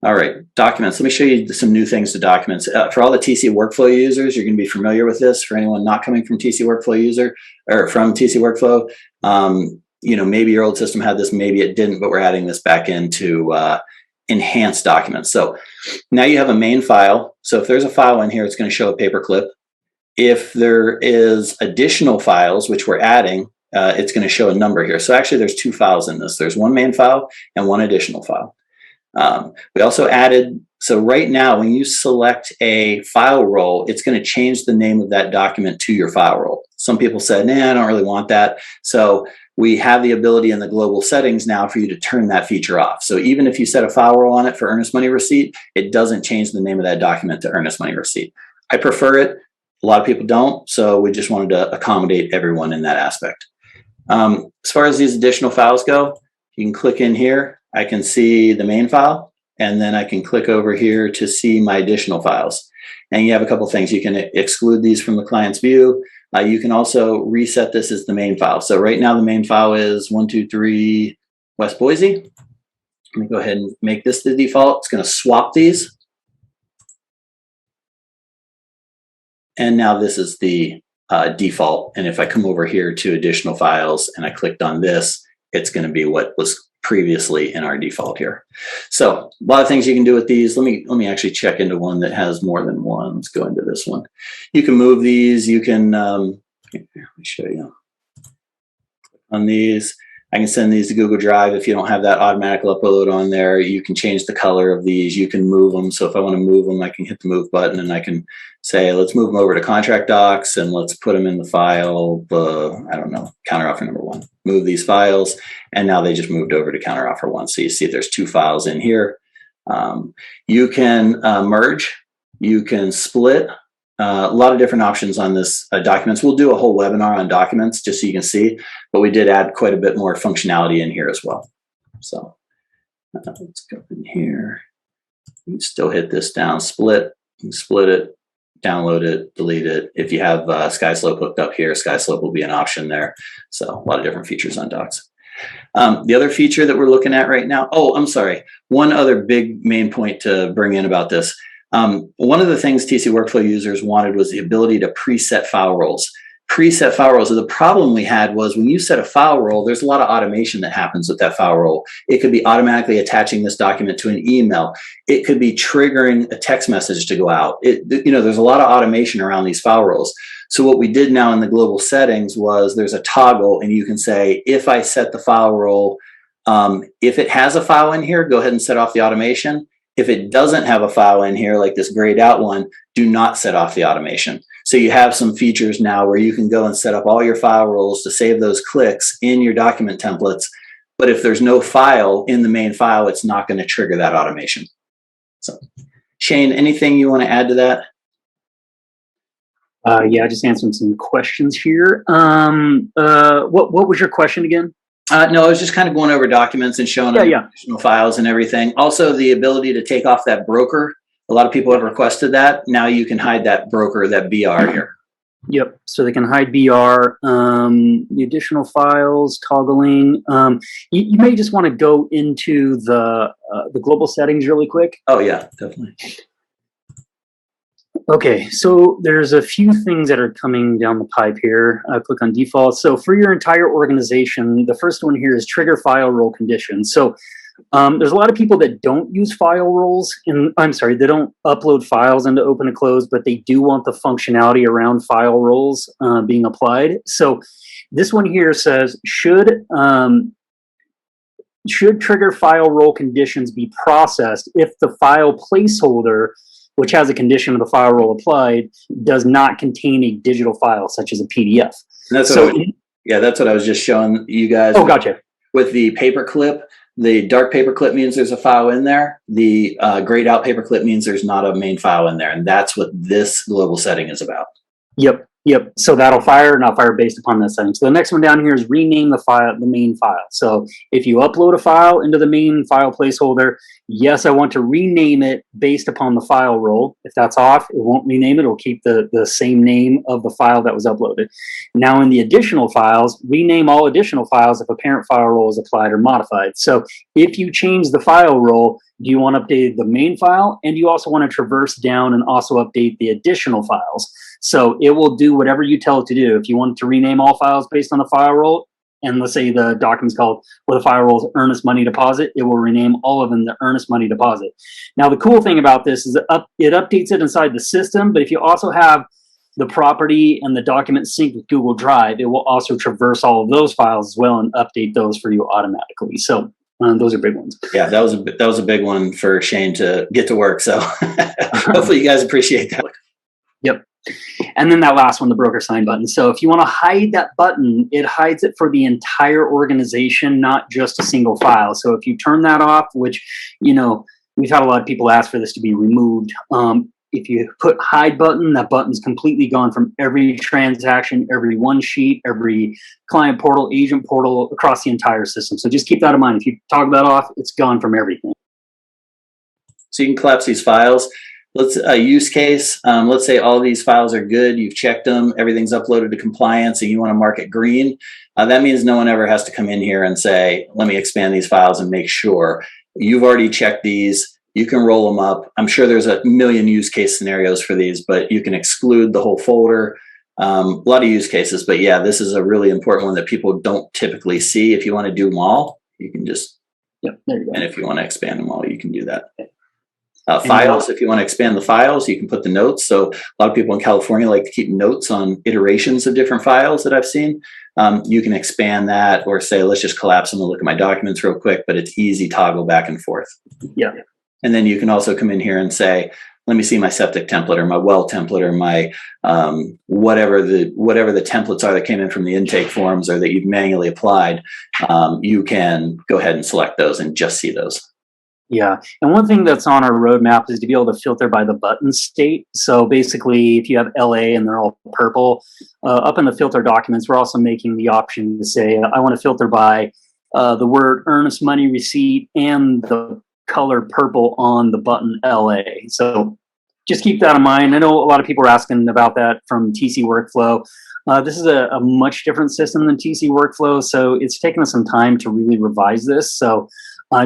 All right, documents. Let me show you some new things to documents. For all the TC Workflow users, you're going to be familiar with this. For anyone not coming from TC Workflow user or from TC Workflow, maybe your old system had this, maybe it didn't, but we're adding this back into enhanced documents. So now you have a main file. So if there's a file in here, it's going to show a paperclip. If there is additional files, which we're adding, it's going to show a number here. So actually there's two files in this. There's one main file and one additional file. We also added, so right now when you select a file role, it's going to change the name of that document to your file role. Some people said, nah, I don't really want that. So we have the ability in the global settings now for you to turn that feature off. So even if you set a file role on it for earnest money receipt, it doesn't change the name of that document to earnest money receipt. I prefer it. A lot of people don't. So we just wanted to accommodate everyone in that aspect. As far as these additional files go, you can click in here. I can see the main file, and then I can click over here to see my additional files. And you have a couple things. You can exclude these from the client's view. You can also reset this as the main file. So right now the main file is 123 West Boise. Let me go ahead and make this the default. It's going to swap these. And now this is the default. And if I come over here to additional files and I clicked on this, it's going to be what was previously in our default here. So a lot of things you can do with these. Let me actually check into one that has more than one. Let's go into this one. You can move these. You can, let me show you. On these, I can send these to Google Drive. If you don't have that automatic upload on there, you can change the color of these. You can move them. So if I want to move them, I can hit the move button and I can say, let's move them over to contract docs and let's put them in the file, I don't know, counteroffer number 1. Move these files. And now they just moved over to counteroffer 1. So you see there's 2 files in here. You can merge. You can split. A lot of different options on this documents. We'll do a whole webinar on documents just so you can see, but we did add quite a bit more functionality in here as well. So let's go in here. You can still hit this down, split it, download it, delete it. If you have SkySlope hooked up here, SkySlope will be an option there. So a lot of different features on docs. The other feature that we're looking at right now, I'm sorry. One other big main point to bring in about this. One of the things TC Workflow users wanted was the ability to preset file roles. Preset file roles. So the problem we had was when you set a file role, there's a lot of automation that happens with that file role. It could be automatically attaching this document to an email. It could be triggering a text message to go out. There's a lot of automation around these file roles. So what we did now in the global settings was there's a toggle and you can say, if I set the file role, if it has a file in here, go ahead and set off the automation. If it doesn't have a file in here, like this grayed out one, do not set off the automation. So you have some features now where you can go and set up all your file roles to save those clicks in your document templates. But if there's no file in the main file, it's not going to trigger that automation. So Shane, anything you want to add to that? Yeah, just answering some questions here. What was your question again? No, I was just kind of going over documents and showing additional files and everything. Also, the ability to take off that broker. A lot of people have requested that. Now you can hide that broker, that BR here. Yep. So they can hide BR. The additional files, toggling. You may just want to go into the global settings really quick. Oh yeah, definitely. Okay, so there's a few things that are coming down the pipe here. Click on default. So for your entire organization, the first one here is trigger file role conditions. So there's a lot of people that don't use file roles. They don't upload files into open and close, but they do want the functionality around file roles being applied. So this one here says, should trigger file role conditions be processed if the file placeholder, which has a condition of the file role applied, does not contain a digital file, such as a PDF. That's what I was just showing you guys. Oh, gotcha. With the paperclip, the dark paperclip means there's a file in there. The grayed out paperclip means there's not a main file in there. And that's what this global setting is about. Yep. Yep. So that'll fire and I'll fire based upon that setting. So the next one down here is rename the file, the main file. So if you upload a file into the main file placeholder, yes, I want to rename it based upon the file role. If that's off, it won't rename it. It'll keep the same name of the file that was uploaded. Now in the additional files, rename all additional files if a parent file role is applied or modified. So if you change the file role, do you want to update the main file? And you also want to traverse down and also update the additional files. So it will do whatever you tell it to do. If you want to rename all files based on the file role, and let's say the document's called, or the file role is earnest money deposit, it will rename all of them the earnest money deposit. Now, the cool thing about this is that it updates it inside the system, but if you also have the property and the document synced with Google Drive, it will also traverse all of those files as well and update those for you automatically. So those are big ones. Yeah, that was a big one for Shane to get to work. So hopefully you guys appreciate that. Yep. And then that last one, the broker sign button. So if you want to hide that button, it hides it for the entire organization, not just a single file. So if you turn that off, which, you know, we've had a lot of people ask for this to be removed. If you put hide button, that button's completely gone from every transaction, every one sheet, every client portal, agent portal, across the entire system. So just keep that in mind. If you toggle that off, it's gone from everything. So you can collapse these files. Let's a use case. Let's say all these files are good. You've checked them. Everything's uploaded to compliance and you want to mark it green. That means no one ever has to come in here and say, let me expand these files and make sure. You've already checked these. You can roll them up. I'm sure there's a million use case scenarios for these, but you can exclude the whole folder. A lot of use cases, but yeah, this is a really important one that people don't typically see. If you want to do them all, you can just, yep, there you go. And if you want to expand them all, you can do that. Files, if you want to expand the files, you can put the notes. So a lot of people in California like to keep notes on iterations of different files that I've seen. You can expand that or say, let's just collapse them and look at my documents real quick, but it's easy toggle back and forth. Yeah. And then you can also come in here and say, let me see my septic template or my well template or my whatever the templates are that came in from the intake forms or that you've manually applied. You can go ahead and select those and just see those. Yeah. And one thing that's on our roadmap is to be able to filter by the button state. So basically, if you have LA and they're all purple, up in the filter documents, we're also making the option to say, I want to filter by the word earnest money receipt and the color purple on the button LA. So just keep that in mind. I know a lot of people are asking about that from TC Workflow. This is a much different system than TC Workflow, so it's taken us some time to really revise this. So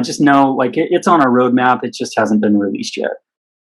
just know, like, it's on our roadmap. It just hasn't been released yet.